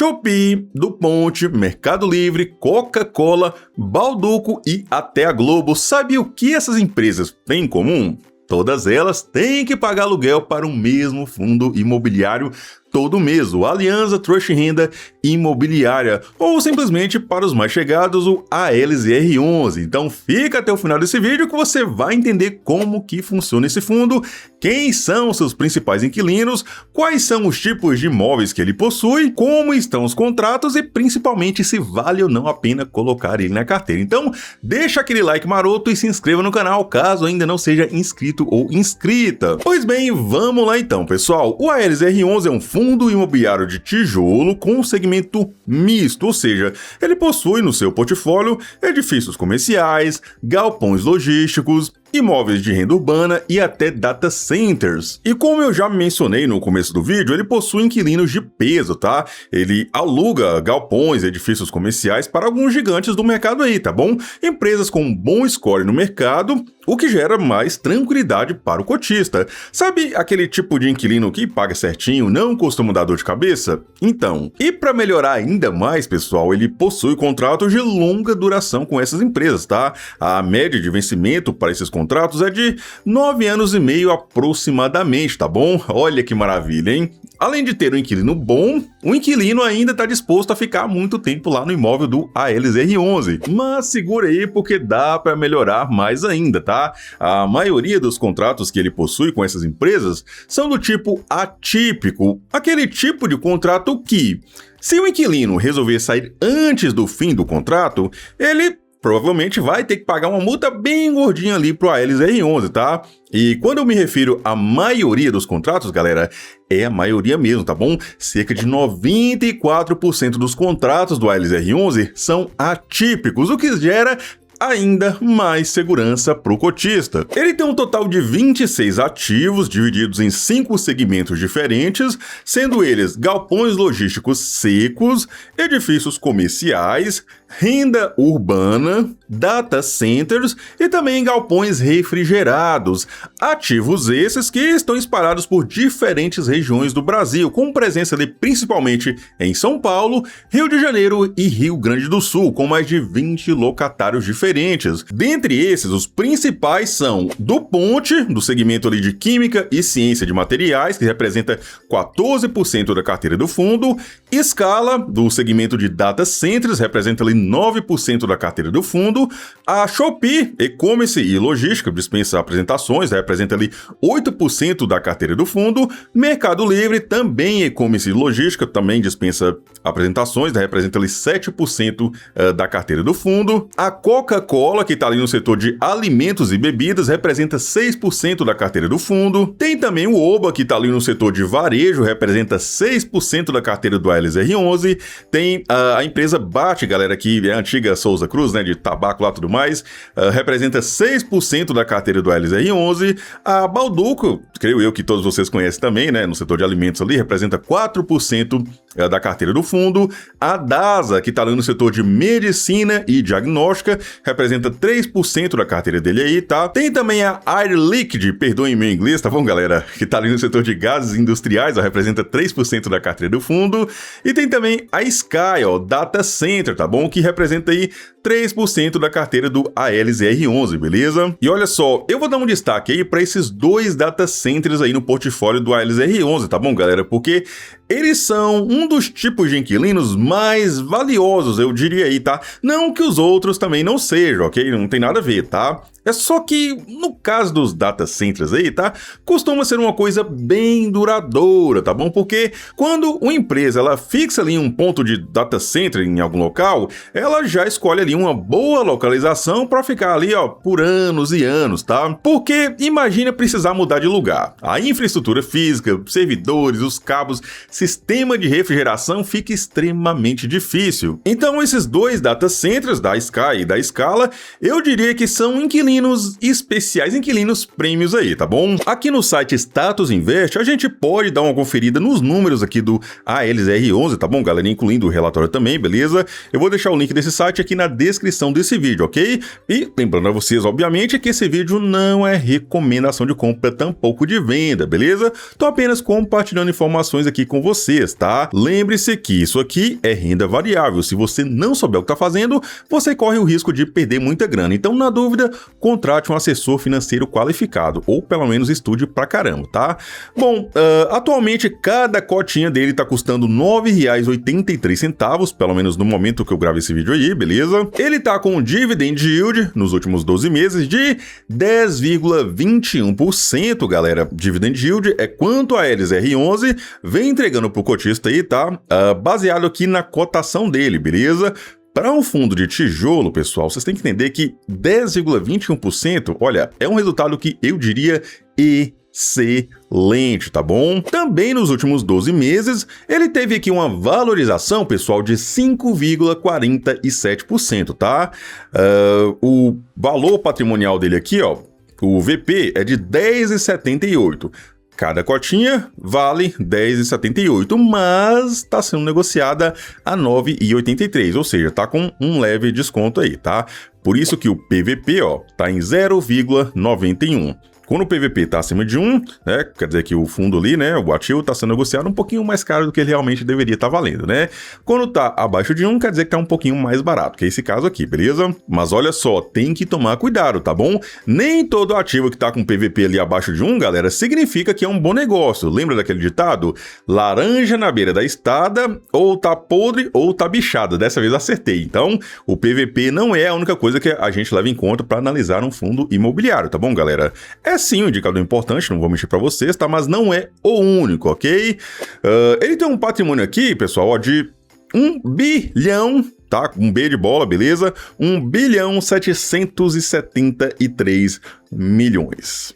Shopee, DuPont, Mercado Livre, Coca-Cola, Bauducco e até a Globo. Sabe o que essas empresas têm em comum? Todas elas têm que pagar aluguel para o mesmo fundo imobiliário todo mês, o Alianza Trust Renda Imobiliária, ou simplesmente para os mais chegados, o ALZR11. Então fica até o final desse vídeo que você vai entender como que funciona esse fundo, quem são seus principais inquilinos, quais são os tipos de imóveis que ele possui, como estão os contratos e principalmente se vale ou não a pena colocar ele na carteira. Então deixa aquele like maroto e se inscreva no canal caso ainda não seja inscrito ou inscrita. Pois bem, vamos lá então, pessoal. O ALZR11 é um fundo imobiliário de tijolo com um segmento misto, ou seja, ele possui no seu portfólio edifícios comerciais, galpões logísticos, imóveis de renda urbana e até data centers. E como eu já mencionei no começo do vídeo, ele possui inquilinos de peso, tá? Ele aluga galpões, edifícios comerciais para alguns gigantes do mercado aí, tá bom? Empresas com um bom score no mercado, o que gera mais tranquilidade para o cotista. Sabe aquele tipo de inquilino que paga certinho, não costuma dar dor de cabeça? Então, e para melhorar ainda mais, pessoal, ele possui contratos de longa duração com essas empresas, tá? A média de vencimento para esses contratos é de 9 anos e meio aproximadamente, tá bom? Olha que maravilha, hein? Além de ter um inquilino bom, o inquilino ainda está disposto a ficar muito tempo lá no imóvel do ALZR11. Mas segura aí porque dá para melhorar mais ainda, tá? A maioria dos contratos que ele possui com essas empresas são do tipo atípico, aquele tipo de contrato que, se o inquilino resolver sair antes do fim do contrato, ele provavelmente vai ter que pagar uma multa bem gordinha ali pro ALZR11, tá? E quando eu me refiro à maioria dos contratos, galera, é a maioria mesmo, tá bom? Cerca de 94% dos contratos do ALZR11 são atípicos, o que gera ainda mais segurança para o cotista. Ele tem um total de 26 ativos, divididos em 5 segmentos diferentes, sendo eles galpões logísticos secos, edifícios comerciais, renda urbana, data centers e também galpões refrigerados. Ativos esses que estão espalhados por diferentes regiões do Brasil, com presença ali principalmente em São Paulo, Rio de Janeiro e Rio Grande do Sul, com mais de 20 locatários diferentes. Dentre esses, os principais são DuPont, do segmento ali de Química e Ciência de Materiais, que representa 14% da carteira do fundo, Scala, do segmento de Data Centers, representa ali 9% da carteira do fundo, a Shopee, E-commerce e logística, dispensa apresentações, representa ali 8% da carteira do fundo, Mercado Livre, também E-commerce e logística, também dispensa apresentações, representa ali 7% da carteira do fundo, a Coca-Cola, que está ali no setor de alimentos e bebidas, representa 6% da carteira do fundo, tem também o Oba, que está ali no setor de varejo, representa 6% da carteira do ALZR11, tem a empresa BAT, galera, que é a antiga Souza Cruz, né, de tabaco lá e tudo mais, representa 6% da carteira do ALZR11, a Bauducco, creio eu que todos vocês conhecem também, né, no setor de alimentos ali, representa 4% da carteira do fundo, a DASA, que está ali no setor de medicina e diagnóstica, representa 3% da carteira dele aí, tá? Tem também a Air Liquide, perdoem meu inglês, tá bom, galera? Que tá ali no setor de gases industriais, ó, representa 3% da carteira do fundo. E tem também a Sky, ó, Data Center, tá bom? Que representa aí 3% da carteira do ALZR11, beleza? E olha só, eu vou dar um destaque aí para esses dois data centers aí no portfólio do ALZR11, tá bom, galera? Porque eles são um dos tipos de inquilinos mais valiosos, eu diria aí, tá? Não que os outros também não sejam, ok? Não tem nada a ver, tá? É só que, no caso dos data centers aí, tá? Costuma ser uma coisa bem duradoura, tá bom? Porque quando uma empresa, ela fixa ali um ponto de data center em algum local, ela já escolhe ali uma boa localização para ficar ali, ó, por anos e anos, tá? Porque imagina precisar mudar de lugar. A infraestrutura física, servidores, os cabos, sistema de refrigeração fica extremamente difícil. Então, esses dois data centers, da Sky e da Scala, eu diria que são inquilinos especiais, inquilinos prêmios aí, tá bom? Aqui no site Status Invest, a gente pode dar uma conferida nos números aqui do ALZR11, tá bom, galera? Incluindo o relatório também, beleza? Eu vou deixar o link desse site aqui na descrição desse vídeo, ok? E lembrando a vocês, obviamente, que esse vídeo não é recomendação de compra, tampouco de venda, beleza? Tô apenas compartilhando informações aqui com vocês, tá? Lembre-se que isso aqui é renda variável. Se você não souber o que está fazendo, você corre o risco de perder muita grana. Então, na dúvida, contrate um assessor financeiro qualificado, ou pelo menos estude pra caramba, tá? Bom, atualmente cada cotinha dele tá custando R$ 9,83, pelo menos no momento que eu gravo esse vídeo aí, beleza? Ele tá com um dividend yield nos últimos 12 meses de 10,21%, galera. Dividend yield é quanto a LZR11 vem entregando pro cotista aí, tá? Baseado aqui na cotação dele, beleza? Para um fundo de tijolo, pessoal, vocês têm que entender que 10,21%, olha, é um resultado que eu diria excelente, tá bom? Também nos últimos 12 meses, ele teve aqui uma valorização, pessoal, de 5,47%, tá? O valor patrimonial dele aqui, ó, o VP é de 10,78%. Cada cotinha vale 10,78, mas está sendo negociada a 9,83, ou seja, tá com um leve desconto aí, tá? Por isso que o PVP, ó, tá em 0,91. Quando o PVP está acima de 1, né, quer dizer que o fundo ali, né, o ativo está sendo negociado um pouquinho mais caro do que ele realmente deveria estar valendo, né? Quando está abaixo de 1, quer dizer que está um pouquinho mais barato, que é esse caso aqui, beleza? Mas olha só, tem que tomar cuidado, tá bom? Nem todo ativo que está com PVP ali abaixo de 1, galera, significa que é um bom negócio. Lembra daquele ditado? Laranja na beira da estrada, ou tá podre ou tá bichada. Dessa vez acertei. Então, o PVP não é a única coisa que a gente leva em conta para analisar um fundo imobiliário, tá bom, galera? É sim um indicador importante, não vou mentir para vocês, tá? Mas não é o único, ok? Ele tem um patrimônio aqui, pessoal, ó, de 1 bilhão, tá? Um B de bola, beleza? 1,773 bilhões.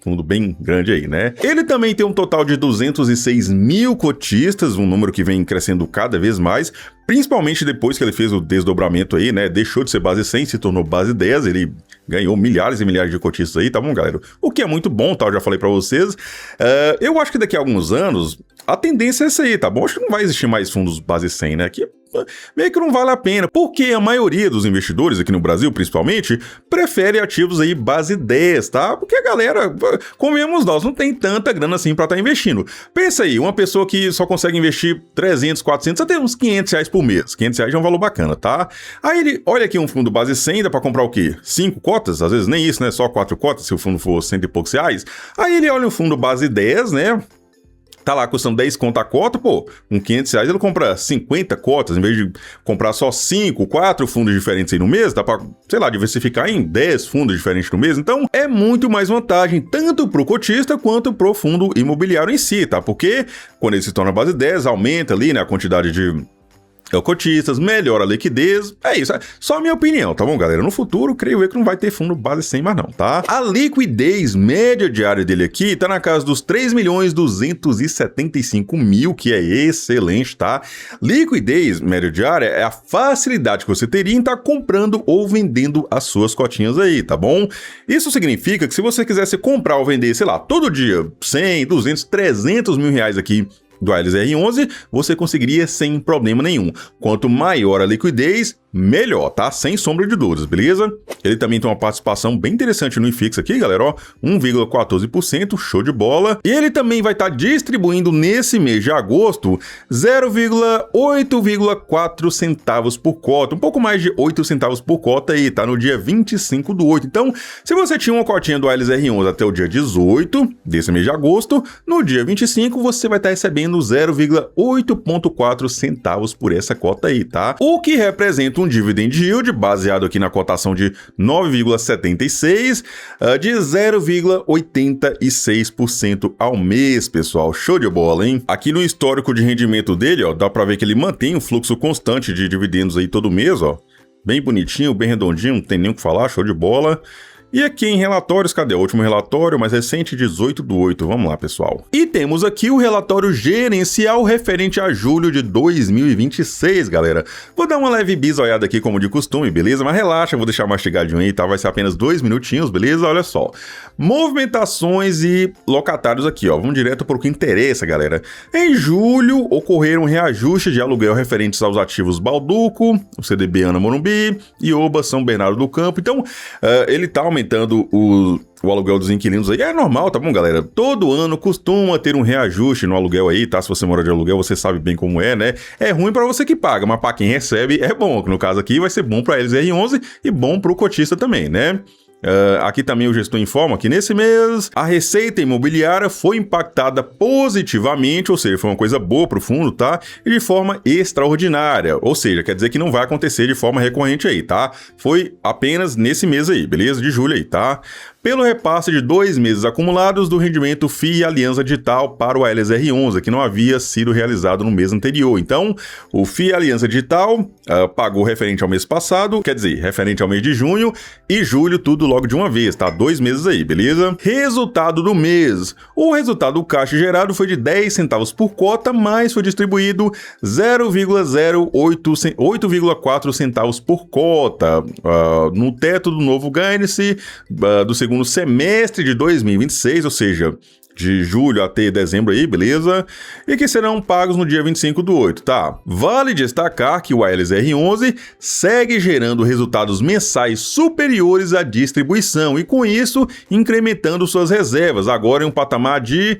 Fundo bem grande aí, né? Ele também tem um total de 206 mil cotistas, um número que vem crescendo cada vez mais, principalmente depois que ele fez o desdobramento aí, né? Deixou de ser base 100, se tornou base 10, ele ganhou milhares e milhares de cotistas aí, tá bom, galera? O que é muito bom, tá? Eu já falei pra vocês. Eu acho que daqui a alguns anos, a tendência é essa aí, tá bom? Acho que não vai existir mais fundos base 100, né? Que meio que não vale a pena, porque a maioria dos investidores aqui no Brasil, principalmente, prefere ativos aí base 10, tá? Porque a galera, comemos nós, não tem tanta grana assim pra estar investindo. Pensa aí, uma pessoa que só consegue investir 300, 400, até uns 500 reais por mês. 500 reais é um valor bacana, tá? Aí ele olha aqui um fundo base 100, dá pra comprar o quê? 5 cotas? Às vezes nem isso, né? Só 4 cotas, se o fundo for 100 e poucos reais. Aí ele olha um fundo base 10, né? Tá lá custando 10 conto a cota, pô, com 500 reais ele compra 50 cotas, em vez de comprar só 5, 4 fundos diferentes aí no mês, dá pra, sei lá, diversificar em 10 fundos diferentes no mês, então é muito mais vantagem, tanto pro cotista quanto pro fundo imobiliário em si, tá? Porque quando ele se torna base 10, aumenta ali, né, a quantidade de cotistas, melhora a liquidez, é isso, é só a minha opinião, tá bom, galera? No futuro, creio eu que não vai ter fundo base 100 mais não, tá? A liquidez média diária dele aqui tá na casa dos 3.275.000, que é excelente, tá? Liquidez média diária é a facilidade que você teria em estar comprando ou vendendo as suas cotinhas aí, tá bom? Isso significa que se você quisesse comprar ou vender, sei lá, todo dia 100, 200, 300 mil reais aqui do LZR11, você conseguiria sem problema nenhum. Quanto maior a liquidez, melhor, tá? Sem sombra de dúvidas, beleza? Ele também tem uma participação bem interessante no IFIX aqui, galera, ó, 1,14%, show de bola. E ele também vai estar distribuindo nesse mês de agosto 0,8,4 centavos por cota, um pouco mais de 8 centavos por cota aí, tá? No dia 25/8. Então, se você tinha uma cotinha do LZR11 até o dia 18 desse mês de agosto, no dia 25 você vai estar recebendo 0,8,4 centavos por essa cota aí, tá? O que representa um dividend yield, baseado aqui na cotação de 9,76, de 0,86% ao mês, pessoal. Show de bola, hein? Aqui no histórico de rendimento dele, ó, dá pra ver que ele mantém um fluxo constante de dividendos aí todo mês, ó. Bem bonitinho, bem redondinho, não tem nem o que falar, show de bola. E aqui em relatórios, cadê o último relatório mais recente, 18/8, vamos lá, pessoal. E temos aqui o relatório gerencial referente a julho de 2026, galera. Vou dar uma leve bisoiada aqui como de costume, beleza? Mas relaxa, vou deixar mastigadinho aí, tá? Vai ser apenas 2 minutinhos, beleza? Olha só. Movimentações e locatários aqui, ó. Vamos direto para o que interessa, galera. Em julho, ocorreram reajustes de aluguel referentes aos ativos Balduco, o CDB Ana Morumbi e Oba São Bernardo do Campo. Então, ele tá aumentando aumentando o aluguel dos inquilinos aí é normal, tá bom, galera? Todo ano costuma ter um reajuste no aluguel aí, tá? Se você mora de aluguel, você sabe bem como é, né? É ruim pra você que paga, mas pra quem recebe é bom. No caso aqui vai ser bom pra LZR11 e bom pro cotista também, né? Aqui também o gestor informa que nesse mês a receita imobiliária foi impactada positivamente, ou seja, foi uma coisa boa para o fundo, tá? E de forma extraordinária, ou seja, quer dizer que não vai acontecer de forma recorrente aí, tá? Foi apenas nesse mês aí, beleza? De julho aí, tá? Pelo repasse de 2 meses acumulados do rendimento FII e Aliança Digital para o LZR11, que não havia sido realizado no mês anterior. Então, o FII e Aliança Digital pagou referente ao mês passado, quer dizer, referente ao mês de junho e julho, tudo logo de uma vez, tá? 2 meses aí, beleza? Resultado do mês. O resultado do caixa gerado foi de 10 centavos por cota, mas foi distribuído 8,4 centavos por cota. No teto do novo guidance do segundo semestre de 2026, ou seja, de julho até dezembro aí, beleza? E que serão pagos no dia 25/8, tá? Vale destacar que o ALZR11 segue gerando resultados mensais superiores à distribuição e com isso incrementando suas reservas, agora em um patamar de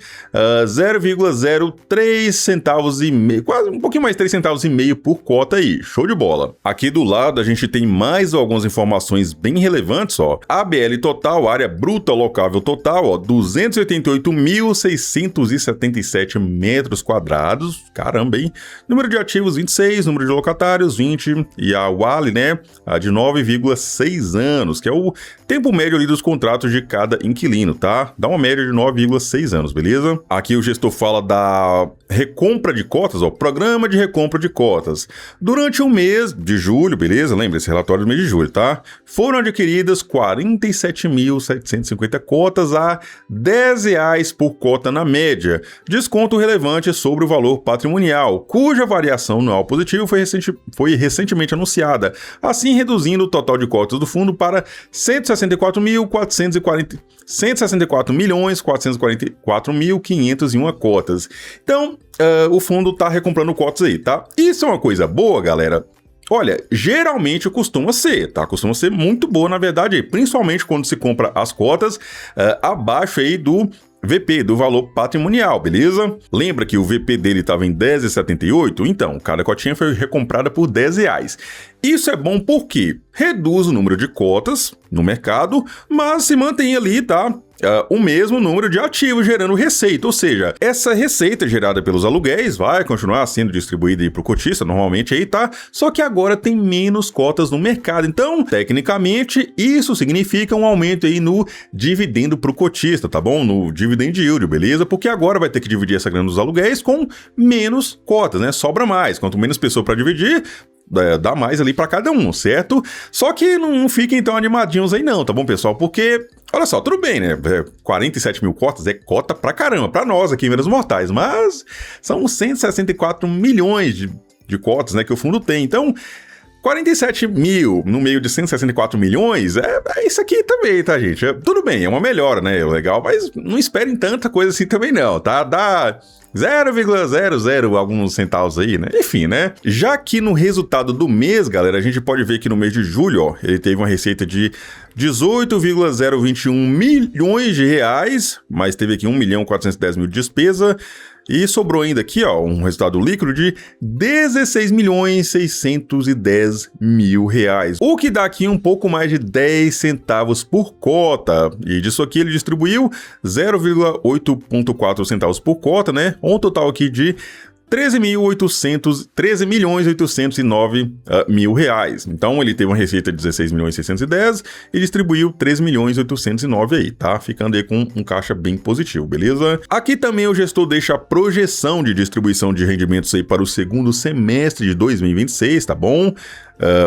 0,03 centavos e meio, quase um pouquinho mais 3 centavos e meio por cota aí, show de bola. Aqui do lado a gente tem mais algumas informações bem relevantes, ó. ABL total, área bruta locável total, ó, 288.677 metros quadrados, caramba, hein? Número de ativos 26, número de locatários 20 e a WALE, né, a de 9,6 anos, que é o tempo médio ali dos contratos de cada inquilino, tá? Dá uma média de 9,6 anos, beleza? Aqui o gestor fala da recompra de cotas, ó, programa de recompra de cotas. Durante o mês de julho, beleza? Lembra esse relatório do mês de julho, tá? Foram adquiridas 47.750 cotas a R$10 por cota na média, desconto relevante sobre o valor patrimonial, cuja variação anual positiva foi recentemente anunciada, assim reduzindo o total de cotas do fundo para 164.444.501 cotas. Então, o fundo tá recomprando cotas aí, tá? Isso é uma coisa boa, galera. Olha, geralmente costuma ser, tá? Costuma ser muito boa, na verdade, principalmente quando se compra as cotas abaixo aí do VP, do valor patrimonial, beleza? Lembra que o VP dele estava em R$10,78? Então, cada cotinha foi recomprada por R$10. Isso é bom porque reduz o número de cotas no mercado, mas se mantém ali, tá? O mesmo número de ativos gerando receita, ou seja, essa receita gerada pelos aluguéis vai continuar sendo distribuída para o cotista, normalmente aí, tá? Só que agora tem menos cotas no mercado, então, tecnicamente, isso significa um aumento aí no dividendo para o cotista, tá bom? No dividend yield, beleza? Porque agora vai ter que dividir essa grana dos aluguéis com menos cotas, né? Sobra mais, quanto menos pessoa para dividir, dá mais ali para cada um, certo? Só que não fiquem tão animadinhos aí não, tá bom, pessoal? Porque, olha só, tudo bem, né? 47 mil cotas é cota pra caramba, pra nós aqui, meros mortais, mas são 164 milhões de cotas, né, que o fundo tem. Então, 47 mil no meio de 164 milhões, é isso aqui também, tá, gente? Tudo bem, é uma melhora, né? Legal, mas não esperem tanta coisa assim também não, tá? Dá 0,00 alguns centavos aí, né? Enfim, né? Já que no resultado do mês, galera, a gente pode ver que no mês de julho, ó, ele teve uma receita de 18,021 milhões de reais, mas teve aqui 1.410.000 de despesa. E sobrou ainda aqui, ó, um resultado líquido de 16.610.000 reais, o que dá aqui um pouco mais de 10 centavos por cota. E disso aqui ele distribuiu 0,8,4 centavos por cota, né? Um total aqui de 13.809.000 reais. Então ele teve uma receita de 16.610 e distribuiu 13.809 aí, tá? Ficando aí com um caixa bem positivo, beleza? Aqui também o gestor deixa a projeção de distribuição de rendimentos aí para o segundo semestre de 2026, tá bom?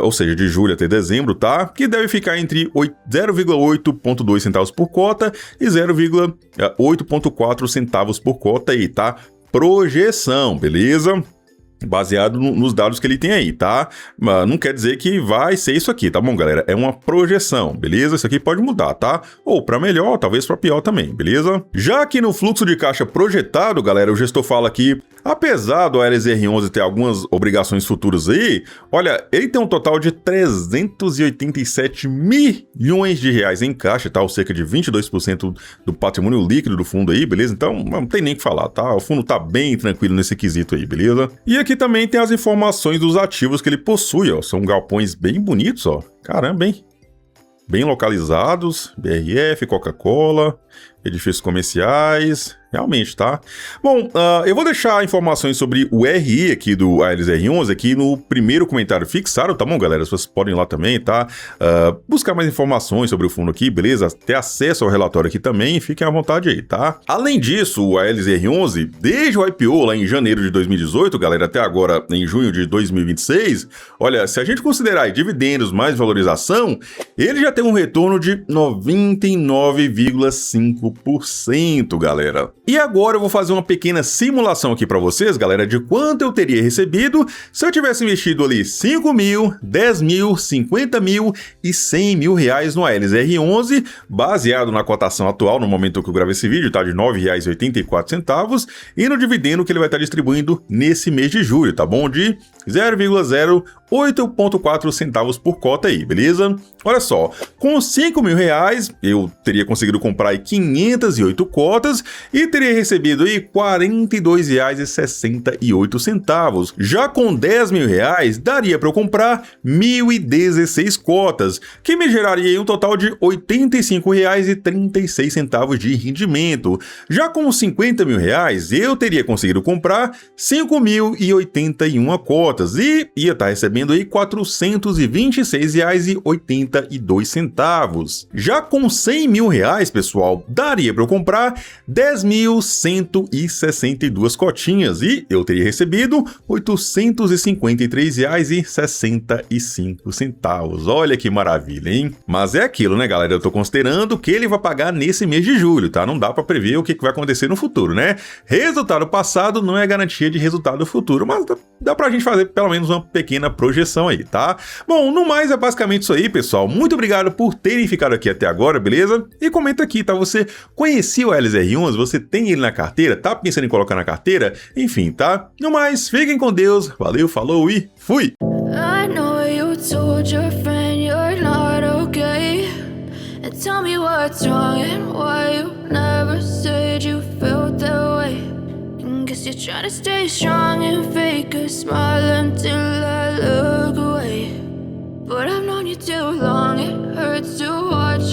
Ou seja, de julho até dezembro, tá? Que deve ficar entre 0,8,2 centavos por cota e 0,8,4 centavos por cota aí, tá? Projeção, beleza? baseado nos dados que ele tem aí, tá? Mas não quer dizer que vai ser isso aqui, tá bom, galera? É uma projeção, beleza? Isso aqui pode mudar, tá? Ou para melhor, talvez para pior também, beleza? Já que no fluxo de caixa projetado, galera, o gestor fala que, apesar do ALS R11 ter algumas obrigações futuras aí, olha, ele tem um total de 387 milhões de reais em caixa, tá? Ou cerca de 22% do patrimônio líquido do fundo aí, beleza? Então, não tem nem o que falar, tá? O fundo tá bem tranquilo nesse quesito aí, beleza? E aqui também tem as informações dos ativos que ele possui, ó. São galpões bem bonitos, ó. Caramba, hein? Bem localizados, BRF, Coca-Cola, edifícios comerciais, realmente, tá? Bom, eu vou deixar informações sobre o RI aqui do ALS R11 aqui no primeiro comentário fixado, tá bom, galera? Vocês podem ir lá também, tá? Buscar mais informações sobre o fundo aqui, beleza? Ter acesso ao relatório aqui também, fiquem à vontade aí, tá? Além disso, o ALS R11, desde o IPO lá em janeiro de 2018, galera, até agora em junho de 2026, olha, se a gente considerar aí dividendos mais valorização, ele já tem um retorno de 99,5%, galera. E agora eu vou fazer uma pequena simulação aqui para vocês, galera, de quanto eu teria recebido se eu tivesse investido ali 5 mil, 10 mil, 50 mil e 100 mil reais no ALS R11, baseado na cotação atual no momento que eu gravei esse vídeo, tá? De R$ 9,84, e no dividendo que ele vai estar distribuindo nesse mês de julho, tá bom? De 0,08,4 centavos por cota aí, beleza? Olha só, com 5 mil reais eu teria conseguido comprar aí 508 cotas e teria recebido aí R$ 42,68. Já com 10 mil reais daria para eu comprar 1.016 cotas, que me geraria um total de R$ 85,36 de rendimento. Já com 50 mil reais eu teria conseguido comprar 5.081 cotas e ia estar recebendo aí R$ 426,82. Já com 100 mil reais, pessoal, daria para eu comprar 10.162 cotinhas e eu teria recebido R$ 853,65. Olha que maravilha, hein? Mas é aquilo, né, galera? Eu tô considerando que ele vai pagar nesse mês de julho, tá? Não dá para prever o que vai acontecer no futuro, né? Resultado passado não é garantia de resultado futuro, mas dá pra gente fazer pelo menos uma pequena projeção aí, tá? Bom, no mais é basicamente isso aí, pessoal. Muito obrigado por terem ficado aqui até agora, beleza? E comenta aqui, tá? Você conhecia o ALS R11? Você tem ele na carteira? Tá pensando em colocar na carteira? Enfim, tá? No mais, fiquem com Deus. Valeu, falou e fui! I know you told your friend you're not okay. And tell me what's wrong and why you never said you felt that way. And guess you're trying to stay strong and fake a smile until I look away. But I've known you too long, it hurts to watch